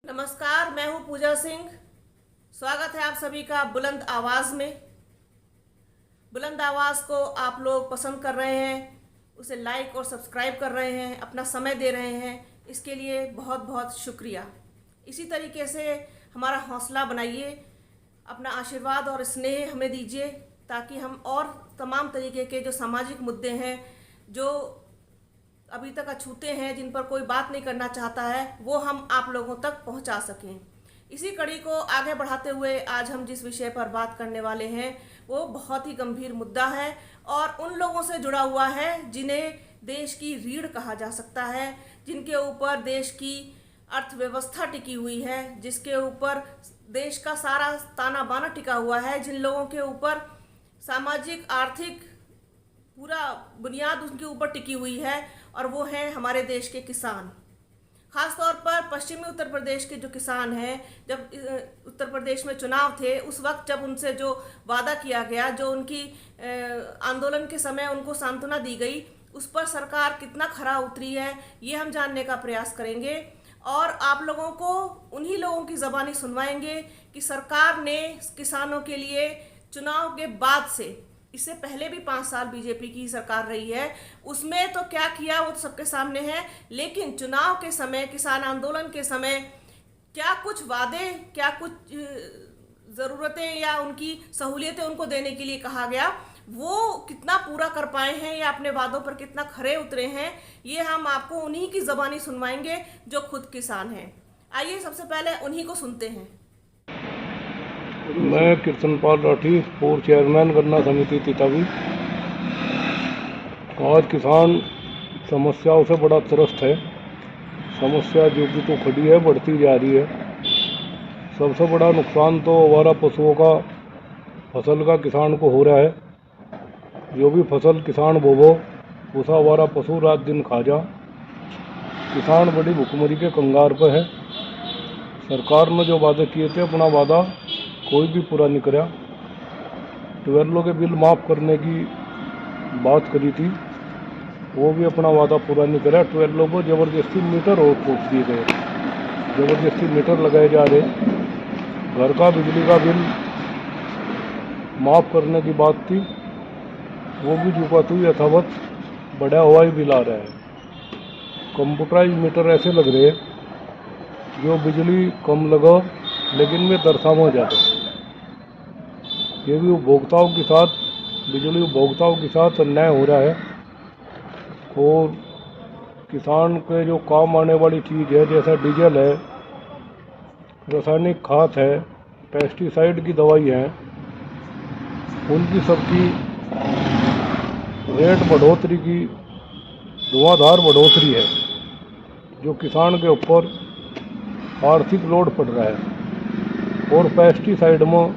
नमस्कार, मैं हूं पूजा सिंह। स्वागत है आप सभी का बुलंद आवाज़ में। बुलंद आवाज़ को आप लोग पसंद कर रहे हैं, उसे लाइक और सब्सक्राइब कर रहे हैं, अपना समय दे रहे हैं, इसके लिए बहुत बहुत शुक्रिया। इसी तरीके से हमारा हौसला बनाइए, अपना आशीर्वाद और स्नेह हमें दीजिए ताकि हम और तमाम तरीके के जो सामाजिक मुद्दे हैं, जो अभी तक अछूते हैं, जिन पर कोई बात नहीं करना चाहता है, वो हम आप लोगों तक पहुंचा सकें। इसी कड़ी को आगे बढ़ाते हुए आज हम जिस विषय पर बात करने वाले हैं वो बहुत ही गंभीर मुद्दा है और उन लोगों से जुड़ा हुआ है जिन्हें देश की रीढ़ कहा जा सकता है, जिनके ऊपर देश की अर्थव्यवस्था टिकी हुई है, जिसके ऊपर देश का सारा ताना बाना टिका हुआ है, जिन लोगों के ऊपर सामाजिक आर्थिक पूरा बुनियाद उनके ऊपर टिकी हुई है, और वो हैं हमारे देश के किसान। खासतौर पर पश्चिमी उत्तर प्रदेश के जो किसान हैं, जब उत्तर प्रदेश में चुनाव थे उस वक्त जब उनसे जो वादा किया गया, जो उनकी आंदोलन के समय उनको सांत्वना दी गई, उस पर सरकार कितना खरा उतरी है ये हम जानने का प्रयास करेंगे और आप लोगों को उन्हीं लोगों की ज़बानी सुनवाएंगे कि सरकार ने किसानों के लिए चुनाव के बाद से, इससे पहले भी 5 साल बीजेपी की सरकार रही है, उसमें तो क्या किया वो तो सबके सामने है, लेकिन चुनाव के समय, किसान आंदोलन के समय क्या कुछ वादे, क्या कुछ ज़रूरतें या उनकी सहूलियतें उनको देने के लिए कहा गया, वो कितना पूरा कर पाए हैं या अपने वादों पर कितना खरे उतरे हैं, ये हम आपको उन्हीं की ज़बानी सुनवाएंगे जो खुद किसान हैं। आइए सबसे पहले उन्हीं को सुनते हैं। मैं कीर्तनपाल राठी, पूर्व चेयरमैन गन्ना समिति तितावी। आज किसान समस्याओं से बड़ा त्रस्त है। समस्या जो कि तो खड़ी है, बढ़ती जा रही है। सबसे बड़ा नुकसान तो आवारा पशुओं का फसल का किसान को हो रहा है। जो भी फसल किसान बोवो उसा आवारा पशु रात दिन खा जा। किसान बड़ी भुखमरी के कंगार पर है। सरकार ने जो वादे किए थे, अपना वादा कोई भी पूरा नहीं करा। ट्वेल्व के बिल माफ़ करने की बात करी थी, वो भी अपना वादा पूरा नहीं करा। ट्वेल्व को ज़बरदस्ती मीटर और पूछ दिए गए, ज़बरदस्ती मीटर लगाए जा रहे। घर का बिजली का बिल माफ़ करने की बात थी, वो भी जुकातू यथावत बढ़ा हुआ ही बिल आ रहा है। कंप्यूटराइज मीटर ऐसे लग रहे जो बिजली कम लगा लेकिन वे दरसामा ज़्यादा। ये भी उपभोक्ताओं के साथ, बिजली उपभोक्ताओं के साथ अन्याय हो रहा है। और किसान के जो काम आने वाली चीज़ है, जैसा डीजल है, रासायनिक खाद है, पेस्टिसाइड की दवाई है, उनकी सबकी रेट बढ़ोतरी की धुआंधार बढ़ोतरी है, जो किसान के ऊपर आर्थिक लोड पड़ रहा है। और पेस्टिसाइड में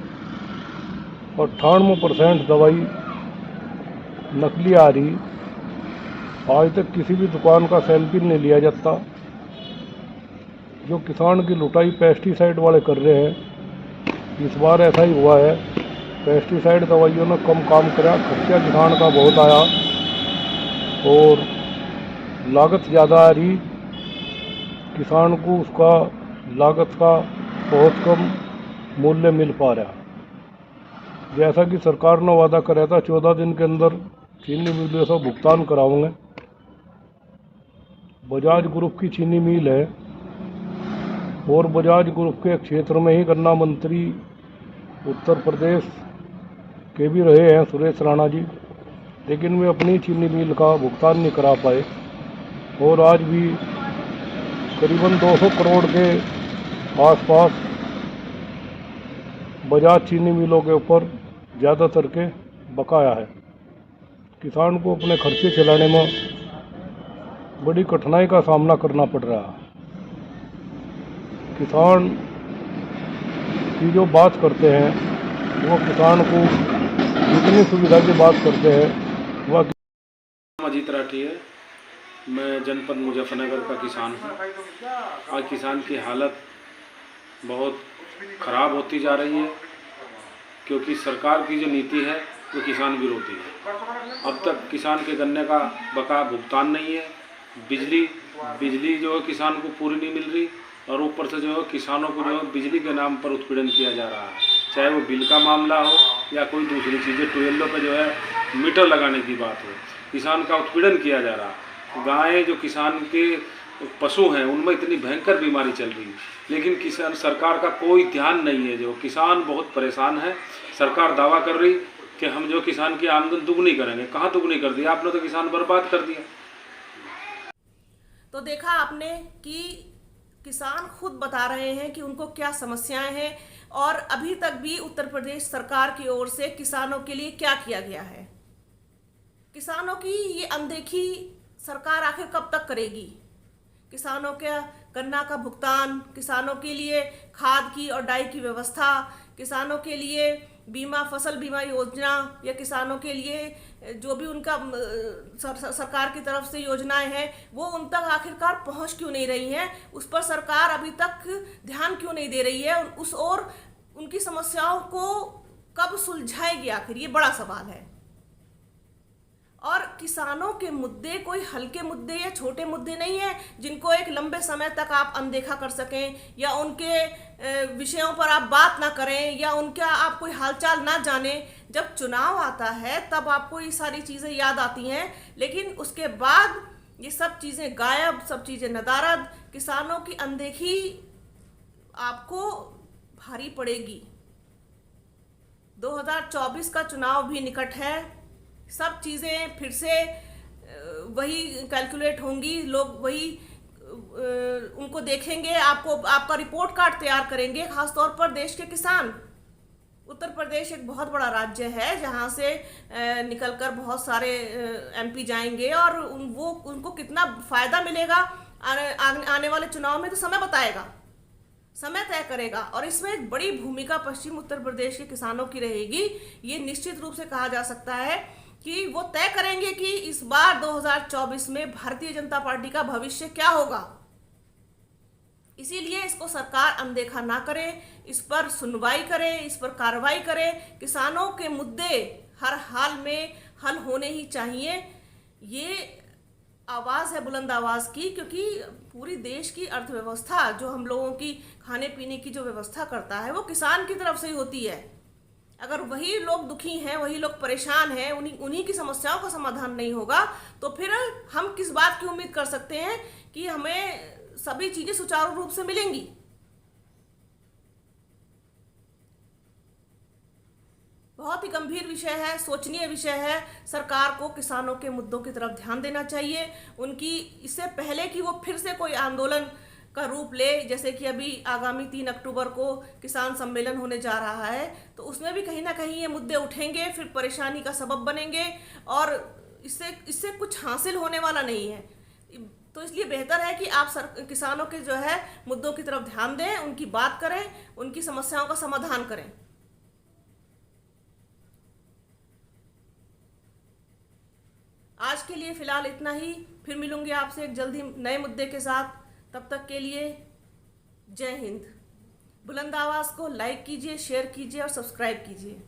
98% दवाई नकली आ रही। आज तक किसी भी दुकान का सैंपल नहीं लिया जाता। जो किसान की लुटाई पेस्टिसाइड वाले कर रहे हैं, इस बार ऐसा ही हुआ है। पेस्टिसाइड दवाइयों ने कम काम करा, खर्चा किसान का बहुत आया और लागत ज़्यादा आ रही। किसान को उसका लागत का बहुत कम मूल्य मिल पा रहा। जैसा कि सरकार ने वादा कराया था, 14 दिन के अंदर चीनी मिलों से भुगतान कराऊंगे। बजाज ग्रुप की चीनी मिल है और बजाज ग्रुप के क्षेत्र में ही गन्ना मंत्री उत्तर प्रदेश के भी रहे हैं सुरेश राणा जी, लेकिन वे अपनी चीनी मिल का भुगतान नहीं करा पाए। और आज भी करीबन 200 करोड़ के आसपास बजाज चीनी मिलों के ऊपर ज़्यादातर के बकाया है। किसान को अपने खर्चे चलाने में बड़ी कठिनाई का सामना करना पड़ रहा है। किसान की जो बात करते हैं, वो किसान को जितनी सुविधा की बात करते हैं वह। अजीत राठी है, मैं जनपद मुजफ्फरनगर का किसान हूँ। आज किसान की हालत बहुत ख़राब होती जा रही है, क्योंकि सरकार की जो नीति है वो किसान विरोधी है। अब तक किसान के गन्ने का बकाया भुगतान नहीं है। बिजली जो है किसान को पूरी नहीं मिल रही। और ऊपर से जो है किसानों को जो है बिजली के नाम पर उत्पीड़न किया जा रहा है, चाहे वो बिल का मामला हो या कोई दूसरी चीज़ें। ट्यूबवेलों पे जो है मीटर लगाने की बात हो, किसान का उत्पीड़न किया जा रहा है। गायें जो किसान के पशु हैं उनमें इतनी भयंकर बीमारी चल रही है, लेकिन किसान सरकार का कोई ध्यान नहीं है। जो किसान बहुत परेशान है। सरकार दावा कर रही कि हम जो किसान की आमदन दुगनी करेंगे, कहाँ दुगनी कर दिया आपने, तो किसान बर्बाद कर दिया। तो देखा आपने कि किसान खुद बता रहे हैं कि उनको क्या समस्याएं हैं और अभी तक भी उत्तर प्रदेश सरकार की ओर से किसानों के लिए क्या किया गया है। किसानों की ये अनदेखी सरकार आखिर कब तक करेगी। किसानों के गन्ना का भुगतान, किसानों के लिए खाद की और डाई की व्यवस्था, किसानों के लिए बीमा, फसल बीमा योजना या किसानों के लिए जो भी उनका सरकार की तरफ से योजनाएं हैं वो उन तक आखिरकार पहुंच क्यों नहीं रही हैं, उस पर सरकार अभी तक ध्यान क्यों नहीं दे रही है, उस और उनकी समस्याओं को कब सुलझाएगी आखिर, ये बड़ा सवाल है। और किसानों के मुद्दे कोई हल्के मुद्दे या छोटे मुद्दे नहीं है जिनको एक लंबे समय तक आप अनदेखा कर सकें या उनके विषयों पर आप बात ना करें या उनका आप कोई हालचाल ना जाने। जब चुनाव आता है तब आपको ये सारी चीज़ें याद आती हैं, लेकिन उसके बाद ये सब चीज़ें गायब, सब चीज़ें नदारद। किसानों की अनदेखी आपको भारी पड़ेगी। 2024 का चुनाव भी निकट है, सब चीज़ें फिर से वही कैलकुलेट होंगी, लोग वही उनको देखेंगे, आपको आपका रिपोर्ट कार्ड तैयार करेंगे। खास तौर पर देश के किसान। उत्तर प्रदेश एक बहुत बड़ा राज्य है जहाँ से निकलकर बहुत सारे एमपी जाएंगे और उनको कितना फ़ायदा मिलेगा आने वाले चुनाव में तो समय बताएगा, समय तय करेगा। और इसमें एक बड़ी भूमिका पश्चिम उत्तर प्रदेश के किसानों की रहेगी। ये निश्चित रूप से कहा जा सकता है कि वो तय करेंगे कि इस बार 2024 में भारतीय जनता पार्टी का भविष्य क्या होगा। इसीलिए इसको सरकार अनदेखा ना करे, इस पर सुनवाई करे, इस पर कार्रवाई करे। किसानों के मुद्दे हर हाल में हल होने ही चाहिए। ये आवाज़ है बुलंद आवाज़ की, क्योंकि पूरी देश की अर्थव्यवस्था, जो हम लोगों की खाने पीने की जो व्यवस्था करता है, वो किसान की तरफ से ही होती है। अगर वही लोग दुखी हैं, वही लोग परेशान हैं, उन्हीं की समस्याओं का समाधान नहीं होगा तो फिर हम किस बात की उम्मीद कर सकते हैं कि हमें सभी चीज़ें सुचारू रूप से मिलेंगी। बहुत ही गंभीर विषय है, सोचनीय विषय है। सरकार को किसानों के मुद्दों की तरफ ध्यान देना चाहिए। उनकी इससे पहले कि वो फिर से कोई आंदोलन का रूप ले, जैसे कि अभी आगामी 3 अक्टूबर को किसान सम्मेलन होने जा रहा है, तो उसमें भी कहीं ना कहीं ये मुद्दे उठेंगे, फिर परेशानी का सबब बनेंगे और इससे कुछ हासिल होने वाला नहीं है। तो इसलिए बेहतर है कि आप किसानों के जो है मुद्दों की तरफ ध्यान दें, उनकी बात करें, उनकी समस्याओं का समाधान करें। आज के लिए फिलहाल इतना ही। फिर मिलूंगी आपसे एक जल्दी नए मुद्दे के साथ। तब तक के लिए जय हिंद। बुलंद आवाज़ को लाइक कीजिए, शेयर कीजिए और सब्सक्राइब कीजिए।